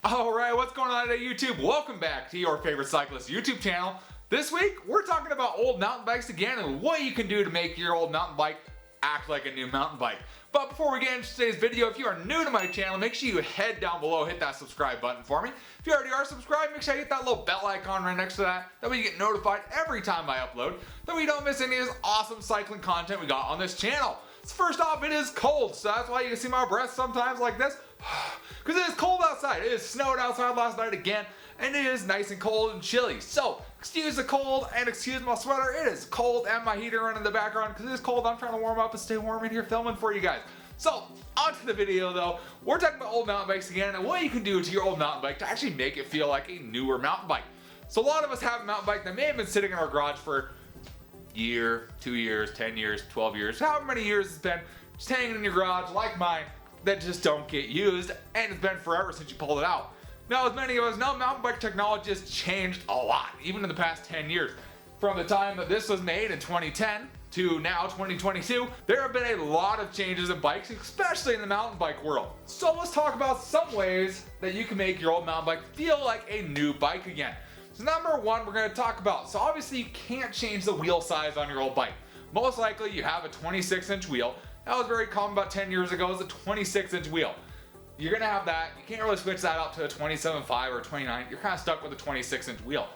Alright, what's going on today, YouTube? Welcome back to your favorite cyclist YouTube channel. This week, we're talking about old mountain bikes again and what you can do to make your old mountain bike act like a new mountain bike. But before we get into today's video, if you are new to my channel, make sure you head down below, hit that subscribe button for me. If you already are subscribed, make sure you hit that little bell icon right next to that. That way you get notified every time I upload. That way you don't miss any of this awesome cycling content we got on this channel. So first off, it is cold, so that's why you can see my breath sometimes like this. Because it is cold outside. It is snowed outside last night again, and it is nice and cold and chilly. So, excuse the cold and excuse my sweater. It is cold and my heater running in the background because it is cold. I'm trying to warm up and stay warm in here filming for you guys. So, on to the video though. We're talking about old mountain bikes again and what you can do to your old mountain bike to actually make it feel like a newer mountain bike. So a lot of us have a mountain bike that may have been sitting in our garage for a year, 2 years, 10 years, 12 years, however many years it's been, just hanging in your garage like mine, that just don't get used, and it's been forever since you pulled it out. Now, as many of us know, mountain bike technology has changed a lot, even in the past 10 years. From the time that this was made in 2010 to now 2022, there have been a lot of changes in bikes, especially in the mountain bike world. So let's talk about some ways that you can make your old mountain bike feel like a new bike again. So number one, we're going to talk about, so obviously you can't change the wheel size on your old bike. Most likely you have a 26-inch wheel. That was very common about 10 years ago, is a 26-inch wheel. You're gonna have that. You can't really switch that up to a 27.5 or 29. You're kind of stuck with a 26-inch wheel.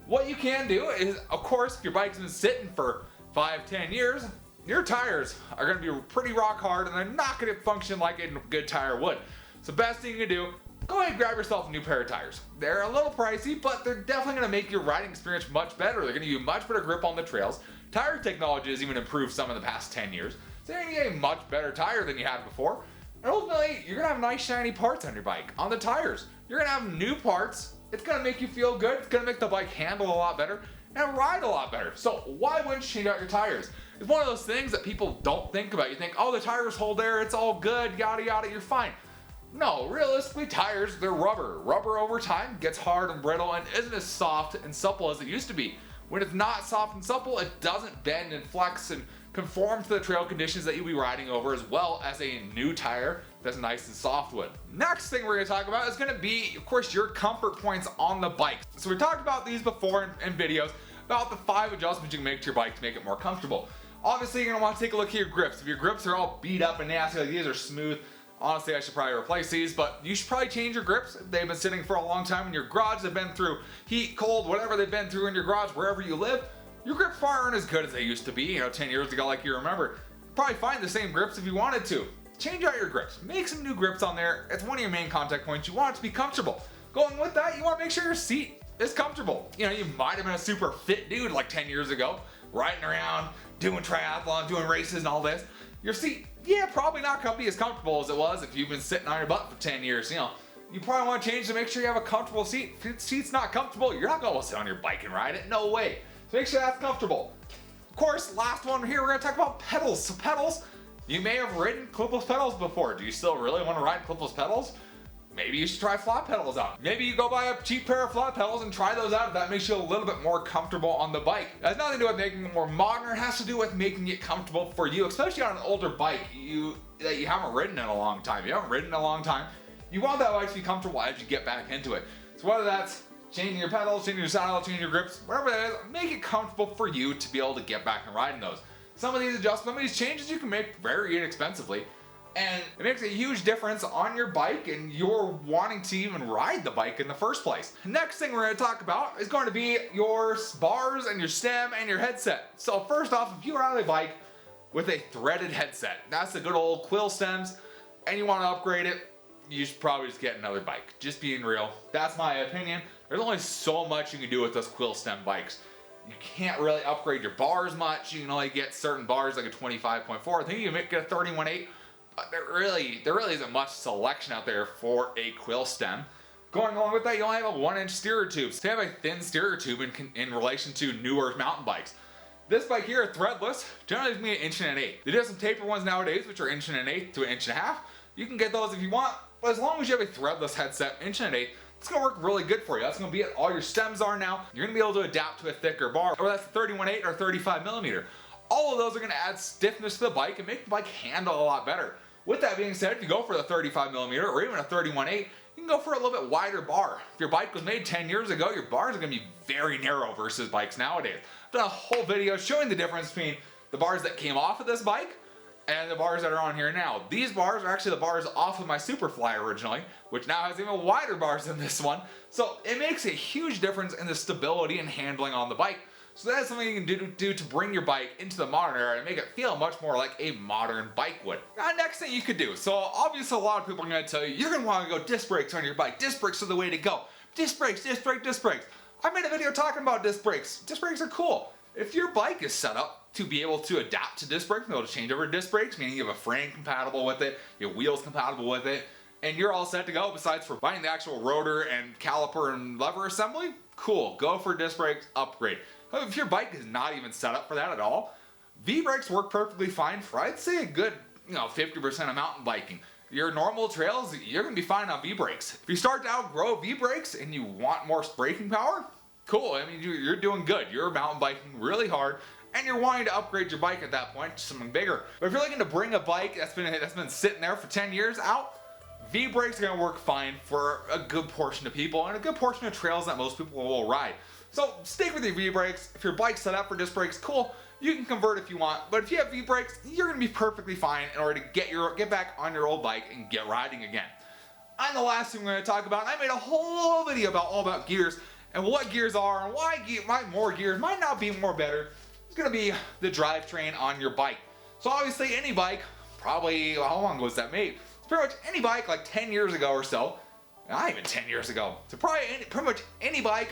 What you can do is, of course, if your bike's been sitting for 5-10 years, your tires are gonna be pretty rock hard and they're not gonna function like a good tire would. So best thing you can do, go ahead and grab yourself a new pair of tires. They're a little pricey, but they're definitely gonna make your riding experience much better. They're gonna give you much better grip on the trails. Tire technology has even improved some in the past 10 years. So you're gonna get a much better tire than you had before. And ultimately, you're gonna have nice shiny parts on your bike, on the tires. You're gonna have new parts. It's gonna make you feel good. It's gonna make the bike handle a lot better and ride a lot better. So why wouldn't you change out your tires? It's one of those things that people don't think about. You think, oh, the tires hold there, it's all good, yada yada, you're fine. No, realistically, tires, they're rubber. Rubber over time gets hard and brittle and isn't as soft and supple as it used to be. When it's not soft and supple, it doesn't bend and flex and conform to the trail conditions that you'll be riding over, as well as a new tire that's nice and soft would. Next thing we're going to talk about is going to be, of course, your comfort points on the bike. So we talked about these before in videos, about the 5 adjustments you can make to your bike to make it more comfortable. Obviously, you're going to want to take a look at your grips. If your grips are all beat up and nasty, like these are smooth, honestly, I should probably replace these, but you should probably change your grips. They've been sitting for a long time in your garage. They've been through heat, cold, whatever they've been through in your garage, wherever you live. Your grips probably aren't as good as they used to be, 10 years ago, like you remember. Probably find the same grips if you wanted to. Change out your grips. Make some new grips on there. It's one of your main contact points. You want it to be comfortable. Going with that, you want to make sure your seat is comfortable. You might have been a super fit dude like 10 years ago, riding around, doing triathlon, doing races and all this. Your seat, yeah, probably not gonna be as comfortable as it was if you've been sitting on your butt for 10 years. You probably want to change to make sure you have a comfortable seat. If your seat's not comfortable, you're not gonna sit on your bike and ride it. No way. So make sure that's comfortable. Of course, last one here, we're gonna talk about pedals. So pedals, you may have ridden clipless pedals before. Do you still really want to ride clipless pedals? Maybe you should try flat pedals out. Maybe you go buy a cheap pair of flat pedals and try those out. That makes you a little bit more comfortable on the bike. It has nothing to do with making it more modern. It has to do with making it comfortable for you, especially on an older bike that you haven't ridden in a long time. You haven't ridden in a long time. You want that bike to be comfortable as you get back into it. So whether that's changing your pedals, changing your saddle, changing your grips, whatever that is, make it comfortable for you to be able to get back and ride in those. Some of these adjustments, some of these changes you can make very inexpensively. And it makes a huge difference on your bike and you're wanting to even ride the bike in the first place. Next thing we're going to talk about is going to be your bars and your stem and your headset. So first off, if you ride a bike with a threaded headset, that's the good old quill stems, and you want to upgrade it, you should probably just get another bike. Just being real. That's my opinion. There's only so much you can do with those quill stem bikes. You can't really upgrade your bars much. You can only get certain bars like a 25.4. I think you can get a 31.8. But there really isn't much selection out there for a quill stem. Going along with that, you only have a 1-inch steerer tube. So you have a thin steerer tube in relation to newer mountain bikes. This bike here, threadless, generally is going to be 1.1 inches. They do have some taper ones nowadays, which are 1.1 inches to 1.5 inches. You can get those if you want, but as long as you have a threadless headset, 1.1 inches, it's going to work really good for you. That's going to be it. All your stems are now. You're going to be able to adapt to a thicker bar, whether that's 31.8 or 35mm. All of those are going to add stiffness to the bike and make the bike handle a lot better. With that being said, if you go for the 35mm or even a 31.8, you can go for a little bit wider bar. If your bike was made 10 years ago, your bars are going to be very narrow versus bikes nowadays. I've done a whole video showing the difference between the bars that came off of this bike and the bars that are on here now. These bars are actually the bars off of my Superfly originally, which now has even wider bars than this one. So it makes a huge difference in the stability and handling on the bike. So that's something you can do to bring your bike into the modern era and make it feel much more like a modern bike would. Now, next thing you could do, so obviously a lot of people are going to tell you, you're going to want to go disc brakes on your bike. Disc brakes are the way to go. Disc brakes, disc brake, disc brakes. I made a video talking about disc brakes. Disc brakes are cool. If your bike is set up to be able to adapt to disc brakes, be able to change over to disc brakes, meaning you have a frame compatible with it, your wheels compatible with it, and you're all set to go besides for buying the actual rotor and caliper and lever assembly, cool, go for disc brakes, upgrade. If your bike is not even set up for that at all, V-brakes work perfectly fine for, I'd say, a good 50% of mountain biking. Your normal trails, you're going to be fine on V-brakes. If you start to outgrow V-brakes and you want more braking power, cool, I mean, you're doing good. You're mountain biking really hard, and you're wanting to upgrade your bike at that point to something bigger. But if you're looking to bring a bike that's been sitting there for 10 years out, V-brakes are going to work fine for a good portion of people and a good portion of trails that most people will ride. So stick with your V-brakes. If your bike's set up for disc brakes, cool. You can convert if you want, but if you have V-brakes, you're going to be perfectly fine in order to get back on your old bike and get riding again. And the last thing we're going to talk about, I made a whole video all about gears and what gears are and why more gears might not be more better. It's going to be the drivetrain on your bike. So obviously any bike, probably, how long was that made? It's pretty much any bike like 10 years ago or so, not even 10 years ago, so probably pretty much any bike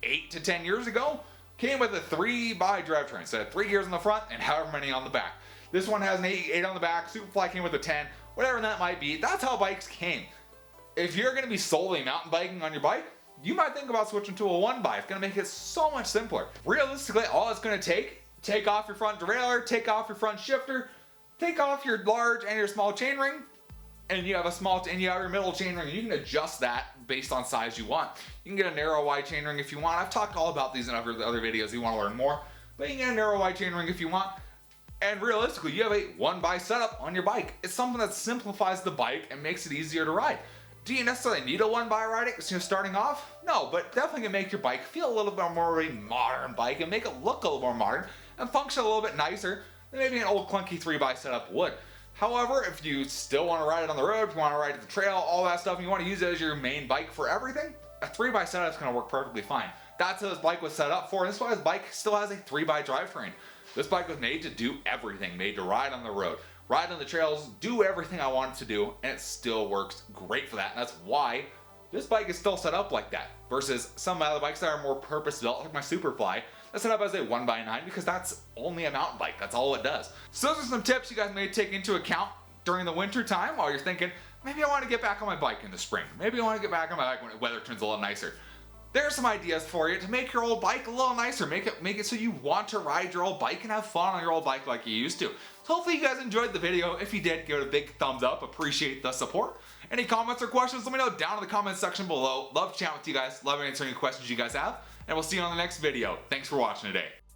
8 to 10 years ago came with a 3x drivetrain. So it had 3 gears on the front and however many on the back. This one has an 8 on the back, Superfly came with a 10, whatever that might be. That's how bikes came. If you're going to be solely mountain biking on your bike, you might think about switching to a 1x. It's going to make it so much simpler. Realistically, all it's going to take off your front derailleur, take off your front shifter, take off your large and your small chainring, and you have your middle chainring. You can adjust that based on size you want. You can get a narrow wide chainring if you want. I've talked all about these in other videos if you want to learn more. But you can get a narrow wide chainring if you want. And realistically, you have a 1x setup on your bike. It's something that simplifies the bike and makes it easier to ride. Do you necessarily need a 1x riding starting off? No, but definitely can make your bike feel a little bit more of a modern bike and make it look a little more modern and function a little bit nicer than maybe an old clunky 3x setup would. However, if you still want to ride it on the road, if you want to ride it the trail, all that stuff, and you want to use it as your main bike for everything, a 3x setup is going to work perfectly fine. That's what this bike was set up for, and this is why this bike still has a 3x drivetrain. This bike was made to do everything, made to ride on the road, ride on the trails, do everything I want it to do, and it still works great for that. And that's why this bike is still set up like that, versus some other bikes that are more purpose-built, like my Superfly, that's set up as a 1x9 because that's only a mountain bike. That's all it does. So those are some tips you guys may take into account during the winter time while you're thinking, maybe I want to get back on my bike in the spring. Maybe I want to get back on my bike when the weather turns a little nicer. There are some ideas for you to make your old bike a little nicer. Make it so you want to ride your old bike and have fun on your old bike like you used to. So hopefully you guys enjoyed the video. If you did, give it a big thumbs up. Appreciate the support. Any comments or questions, let me know down in the comments section below. Love chatting with you guys. Love answering any questions you guys have. And we'll see you on the next video. Thanks for watching today.